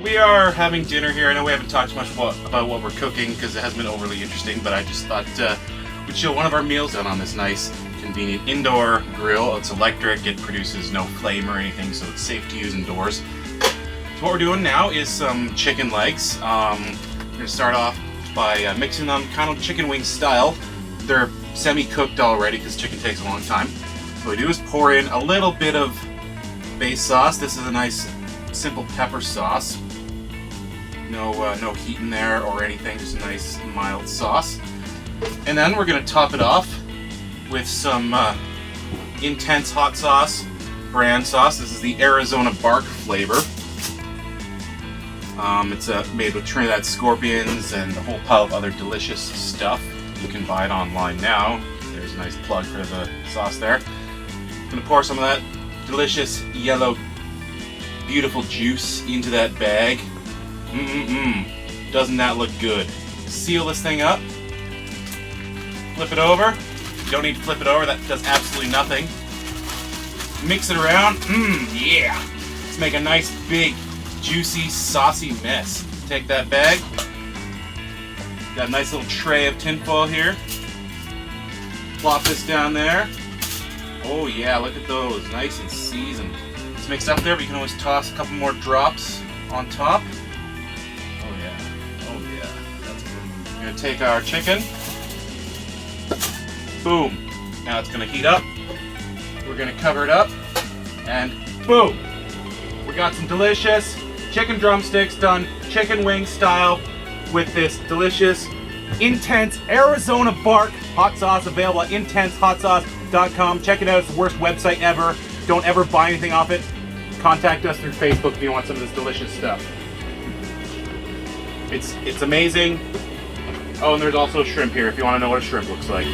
We are having dinner here. I know we haven't talked much about what we're cooking because it hasn't been overly interesting, but I just thought we'd show one of our meals done on this nice, convenient indoor grill. It's electric, it produces no flame or anything, so it's safe to use indoors. So what we're doing now is some chicken legs. We're going to start off by mixing them kind of chicken wing style. They're semi-cooked already because chicken takes a long time. So what we do is pour in a little bit of base sauce. This is a nice simple pepper sauce. No heat in there or anything, just a nice mild sauce. And then we're going to top it off with some intense hot sauce, brand sauce. This is the Arizona bark flavor. It's made with Trinidad scorpions and a whole pile of other delicious stuff. You can buy it online now. There's a nice plug for the sauce there. I'm going to pour some of that delicious yellow, beautiful juice into that bag. Doesn't that look good? Seal this thing up. Flip it over. You don't need to flip it over, that does absolutely nothing. Mix it around. Yeah. Let's make a nice, big, juicy, saucy mess. Take that bag. Got a nice little tray of tinfoil here. Plop this down there. Oh yeah, look at those. Nice and seasoned. It's mixed up there, but you can always toss a couple more drops on top. Oh yeah, that's good. We're gonna take our chicken. Boom. Now it's gonna heat up. We're gonna cover it up, and boom. We got some delicious chicken drumsticks done chicken wing style with this delicious, intense Arizona bark hot sauce, available at intensehotsauce.com. Check it out, it's the worst website ever. Don't ever buy anything off it. Contact us through Facebook if you want some of this delicious stuff. It's amazing. Oh, and there's also shrimp here if you want to know what a shrimp looks like.